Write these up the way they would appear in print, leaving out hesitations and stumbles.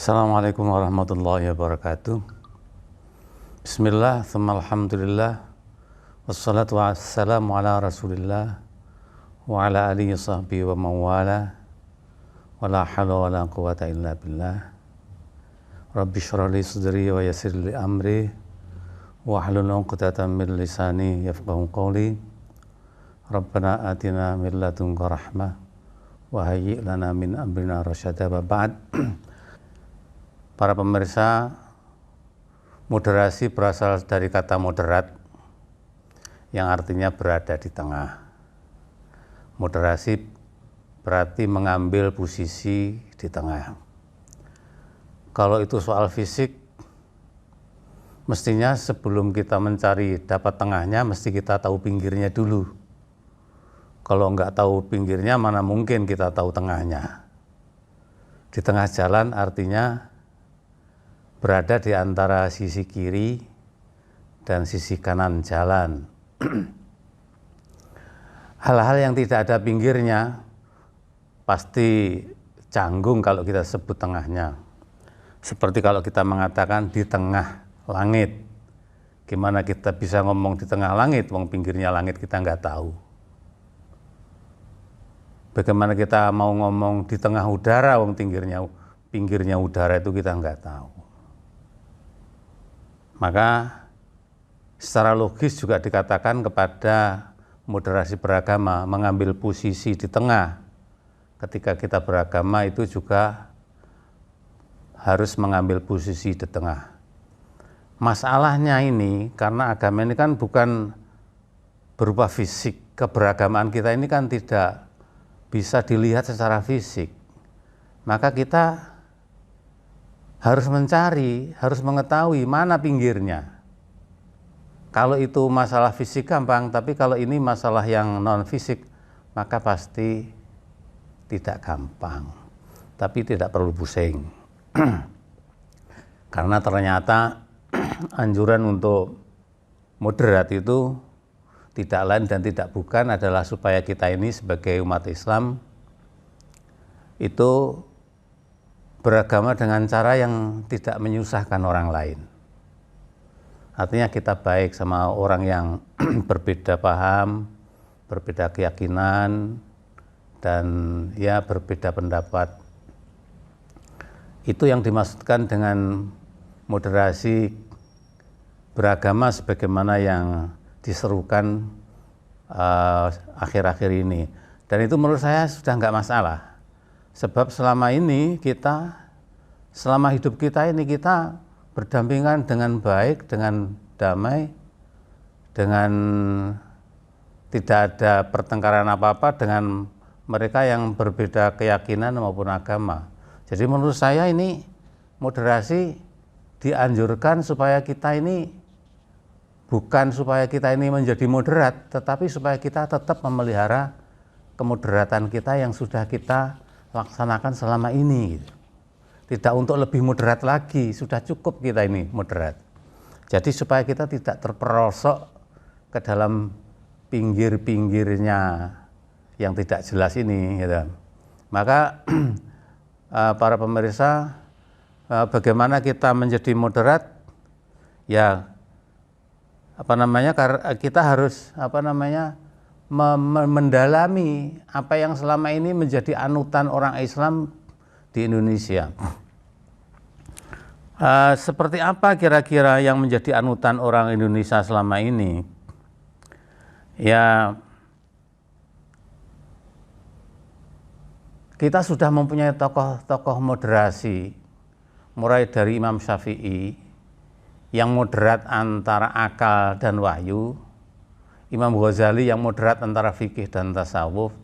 Assalamualaikum warahmatullahi wabarakatuh. Bismillah, tsumma alhamdulillah, wassalatu wassalamu ala rasulillah wa ala alihi sahbihi wa mawala wa la hawla wa la quwata illa billah. Rabbi shrah li sadri wa yassir li amri wa hlul 'uqdatam min lisani yafqahu qawli. Rabbana atina min ladunka rahmah wa hayyi' lana min amrina rasyada. Wa ba'd. Para pemirsa, moderasi berasal dari kata moderat yang artinya berada di tengah. Moderasi berarti mengambil posisi di tengah. Kalau itu soal fisik, mestinya sebelum kita mencari dapat tengahnya, mesti kita tahu pinggirnya dulu. Kalau nggak tahu pinggirnya, mana mungkin kita tahu tengahnya. Di tengah jalan artinya berada di antara sisi kiri dan sisi kanan jalan. Hal-hal yang tidak ada pinggirnya pasti canggung kalau kita sebut tengahnya. Seperti kalau kita mengatakan di tengah langit. Gimana kita bisa ngomong di tengah langit, wong pinggirnya langit kita nggak tahu. Bagaimana kita mau ngomong di tengah udara, wong pinggirnya udara itu kita nggak tahu. Maka secara logis juga dikatakan kepada moderasi beragama mengambil posisi di tengah. Ketika kita beragama itu juga harus mengambil posisi di tengah. Masalahnya ini karena agama ini kan bukan berupa fisik. Keberagamaan kita ini kan tidak bisa dilihat secara fisik. Maka kita harus mencari, harus mengetahui mana pinggirnya. Kalau itu masalah fisik gampang, tapi kalau ini masalah yang non fisik, maka pasti tidak gampang. Tapi tidak perlu pusing. Karena ternyata anjuran untuk moderat itu tidak lain dan tidak bukan adalah supaya kita ini sebagai umat Islam itu beragama dengan cara yang tidak menyusahkan orang lain. Artinya kita baik sama orang yang berbeda paham, berbeda keyakinan, dan ya berbeda pendapat. Itu yang dimaksudkan dengan moderasi beragama sebagaimana yang diserukan akhir-akhir ini. Dan itu menurut saya sudah nggak masalah. Sebab selama hidup kita ini kita berdampingan dengan baik, dengan damai, dengan tidak ada pertengkaran apa-apa dengan mereka yang berbeda keyakinan maupun agama. Jadi menurut saya ini moderasi dianjurkan supaya kita ini bukan supaya kita ini menjadi moderat, tetapi supaya kita tetap memelihara kemoderatan kita yang sudah kita laksanakan selama ini. Tidak untuk lebih moderat lagi, sudah cukup kita ini moderat. Jadi supaya kita tidak terperosok ke dalam pinggir-pinggirnya yang tidak jelas ini, gitu. Maka para pemirsa, bagaimana kita menjadi moderat? Ya, kita harus mendalami apa yang selama ini menjadi anutan orang Islam di Indonesia. Seperti apa kira-kira yang menjadi anutan orang Indonesia selama ini? Ya, kita sudah mempunyai tokoh-tokoh moderasi, mulai dari Imam Syafi'i yang moderat antara akal dan wahyu, Imam Ghazali yang moderat antara fikih dan tasawuf,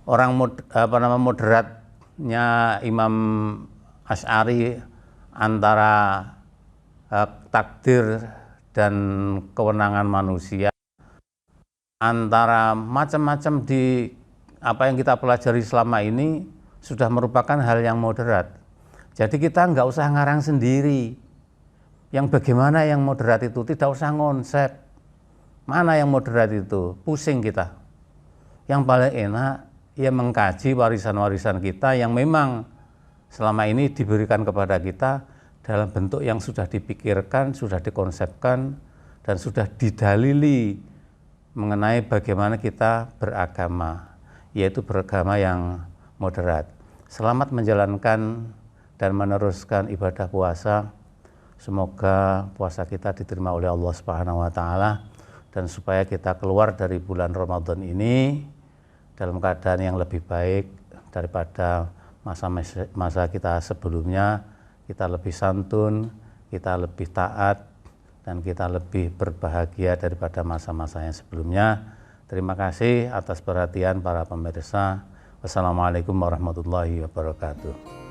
orang moderatnya Imam Asy'ari antara takdir dan kewenangan manusia, antara macam-macam di apa yang kita pelajari selama ini sudah merupakan hal yang moderat. Jadi kita nggak usah ngarang sendiri. Yang bagaimana yang moderat itu, tidak usah ngonsep. Mana yang moderat itu, pusing kita. Yang paling enak ya mengkaji warisan-warisan kita yang memang selama ini diberikan kepada kita dalam bentuk yang sudah dipikirkan, sudah dikonsepkan, dan sudah didalili mengenai bagaimana kita beragama, yaitu beragama yang moderat. Selamat menjalankan dan meneruskan ibadah puasa. Semoga puasa kita diterima oleh Allah Subhanahu wa taala, dan supaya kita keluar dari bulan Ramadan ini dalam keadaan yang lebih baik daripada masa kita sebelumnya. Kita lebih santun, kita lebih taat, dan kita lebih berbahagia daripada masa-masa yang sebelumnya. Terima kasih atas perhatian para pemirsa. Wassalamualaikum warahmatullahi wabarakatuh.